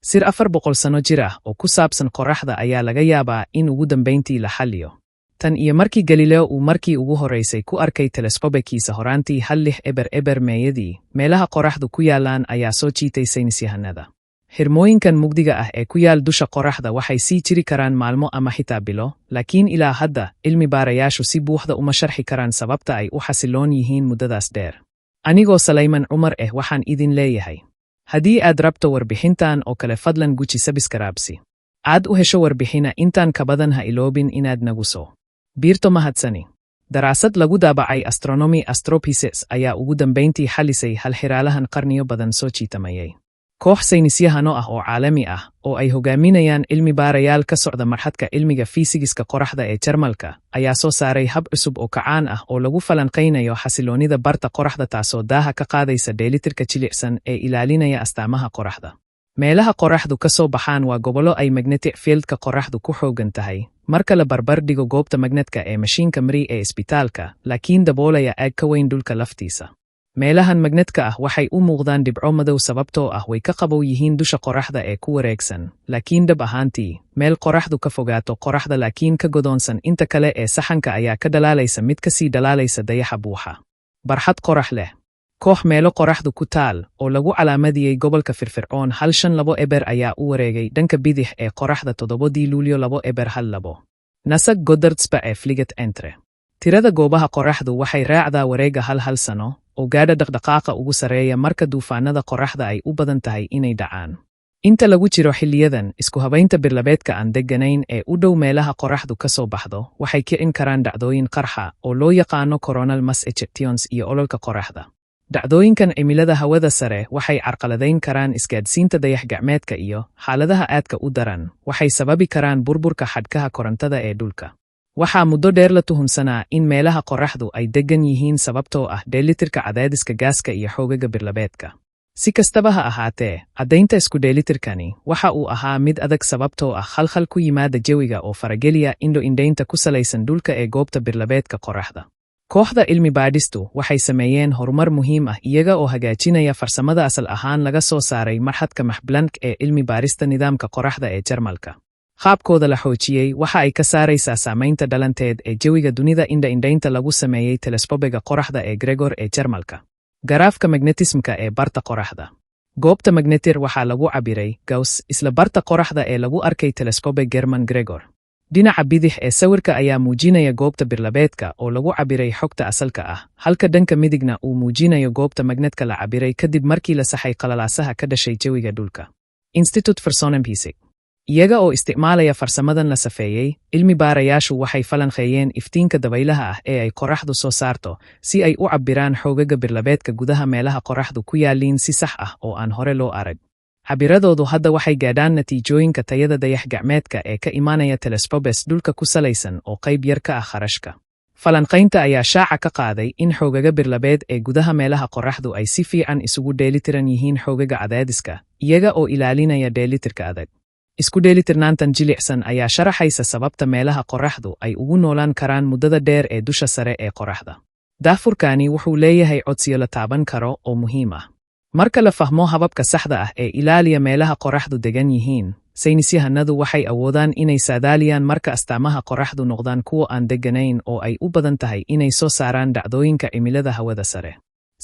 Sir 400 sano jir ah oo ku saabsan qoraxda ayaa laga yaabaa in ugu dambayntii la xalliyo. Tan iyo markii Galileo uu markii ugu horeysay ku arkay teleskoobkiisa horaantii 1600 meeyadii, meelaha qoraxdu ku yaalaan ayaa soo jiitay saynisyahanada. Xirmooyinkan mugdiga ah ee ku yaal dusha qoraxda waxay sii jiri karaan maalmo ama xitaa bilo, laakiin ilaa hadda, cilmi baarayaashu si buuxda uma sharxi karaan sababta ay u xasiloon yihiin muddadaas dheer. Anigoo Salayman Cumar waxaan idin leeyahay. Haddii aad rabto warbixintan oo kale fadlan guji sabskraibsi. Aad u hesho warbixina intaan ka badan ha iloobin inaad nagu soo biirto mahadsani. Daraasad lagu daabacay Astronomy Astropieces ayaa ugu dambayntii xalisay halxiraalahan qarniyo badan soo jiitamayay. Koox saynisyahano ah oo caalami ah oo ay hogaaminayaan cilmi baarayaal ka socda marxadka cilmiga fiisigiska qoraxda ee Jarmalka ayaa soo saaray hab cusub oo kacaan ah oo lagu falanqaynayo xasiloonida barta qoraxda taasoo daaha ka qaadaysa dheelitirka jilicsan ee ilaalinaya astaamaha qoraxda. Meelaha qoraxdu ka soo baxaan waa gobollo ay magnetic fieldka qoraxdu ku xoogan tahay, marka la barbar dhigo goobta magnetka ee mashiinka MRI ee isbitaalka, laakiin daboolaya aag ka weyn dhulka laftiisa. Meelahan magnetka ah waxay u muuqdaan dhibco madow sababtoo ah way ka qabow yihiin dusha qoraxda ee ku wareegsan, laakiin dhab ahaantii, meel qoraxdu ka fogaato qoraxda laakiin ka godoonsan inta kale ee saxanka ayaa ka dhalaalaysa mid ka sii dhalaalaysa dayaxa buuxa. Barxad qorax leh. Koox meelo qoraxdu ku taal oo lagu calaamadiyey gobolka firfircoon 152 ayaa u wareegay dhanka bidix ee qoraxda 7 Luulyo 2012. NASA Goddard Space Flight Entry. Tirada goobaha qoraxdu waxay raacdaa wareega hal sano oo gaadha dhaqdhaqaaqa ugu sareeya marka duufaanada qoraxda ay u badan tahay inay dhacaan. Inta lagu jiro xilliyadan, isku habaynta birlabeedka aan degganayn ee u dhow meelaha qoraxdu ka soo baxdo waxay kicin karaan dhacdooyin qarxa oo loo yaqaano coronal mass ejections iyo ololka qoraxda. Dhacdooyinkan cimilada hawada sare waxay carqaladayn karaan isgaadhsiinta dayax-gacmeedka iyo, xaaladaha aadka u daran, waxay sababi karaan burburka xadhkaha korontada ee dhulka. Waxaa muddo dheer la tuhunsanaa in meelaha qoraxdu ay deggan yihiin sababtoo ah dheelitirka cadaadiska gaaska iyo xoogaga birlabeedka. Si kastaba ha ahaatee, caddaynta isku dheelitirkani waxa uu ahaa mid adag sababtoo ah khalkhal ku yimaada jawiga oo farageliya indho-indhaynta ku salaysan dhulka ee goobta birlabeedka qoraxda. Kooxda cilmi baadhistu waxay sameeyeen horumar muhiim ah iyaga oo hagaajinaya farsamada asal ahaan laga soo saaray marxadka Max Planck ee cilmi baarista nidaamka qoraxda ee Jarmalka. Qaabkooda la xoojiyey waxa ay ka saaraysaa saamaynta dhalanteed ee jawiga dunida indha-indhaynta lagu sameeyey teleskoobega qoraxda ee Gregor ee Jarmalka. Garaafka magnetismka ee barta qoraxda. Goobta magnetir waxaa lagu cabiray Gauss isla barta qoraxda ee lagu arkay teleskoobeg German Gregor. Dhinaca bidix ee sawirka ayaa muujinaya goobta birlabeedka oo lagu cabiray xogta asalka ah, halka dhanka midigna uu muujinayo goobta magnetka la cabiray kadib markii la saxay qalalaasaha ka dhashay jawiga dhulka. Institute for Sonnenphysik. Iyaga oo isticmaalaya farsamadan la safeeyey, cilmi baarayaashu waxay falanqeeyeen iftiinka dabaylaha ah ee ay qoraxdu soo saarto si ay u cabbiraan xoogaga birlabeedka gudaha meelaha qoraxdu ku yaaliin si sax ah oo aan hore loo arag. Cabiradoodu hadda waxay gaadhaan natiijooyinka tayada dayax-gacmeedka ee ka imaanaya teleskoobes dhulka ku salaysan oo qayb yar ka ah kharashka. Falanqaynta ayaa shaaca ka qaaday in xoogaga birlabeed ee gudaha meelaha qoraxdu ay si fiican isugu dheelitiran yihiin xoogaga cadaadiska, iyaga oo ilaalinaya dheelitirka adag. Isku dheelitirnaantan jilicsan ayaa sharaxaysa sababta meelaha qoraxdu ay ugu noolaan karaan muddada dheer ee dusha sare ee qoraxda. Daafurkani wuxuu leeyahay codsiyo la taaban karo oo muhiim ah. Marka la fahmo hababka saxda ah ee ilaaliya meelaha qoraxdu degan yihiin, saynisyahanadu waxay awoodaan inay saadaaliyaan marka astaamaha qoraxdu noqdaan kuwo aan degganayn oo ay u badan tahay inay soo saaraan dhacdooyinka cimilada hawada sare.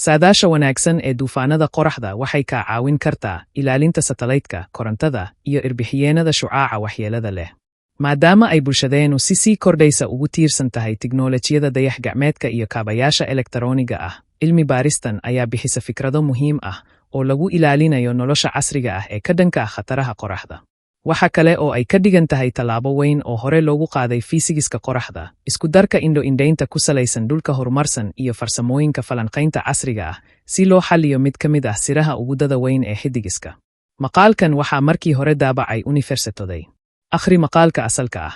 Saadaasha wanaagsan ee duufaanada qoraxda waxay kaa caawin kartaa ilaalinta satellaytka, korontada, iyo irbixiyeenada shucaaca waxyeelada leh. Maadaama ay bulshadeenu sii kordhaysa ugu tiirsan tahay tiknoolajiyada dayax-gacmeedka iyo kaabayaasha elektarooniga ah, cilmi baaristan ayaa bixisa fikrado muhiim ah oo lagu ilaalinayo nolosha casriga ah ee ka dhanka ah khataraha qoraxda. Waxa kale oo ay ka dhigan tahay tallaabo weyn oo hore loogu qaaday fiisigiska qoraxda, isku darka indho-indhaynta ku salaysan dhulka horumarsan iyo farsamooyinka falanqaynta casriga ah si loo xalliyo mid ka mid ah siraha ugu dada weyn ee xiddigiska. Maqaalkan waxaa markii hore daabacay Universitoday. Akhri maqaalka asalka ah.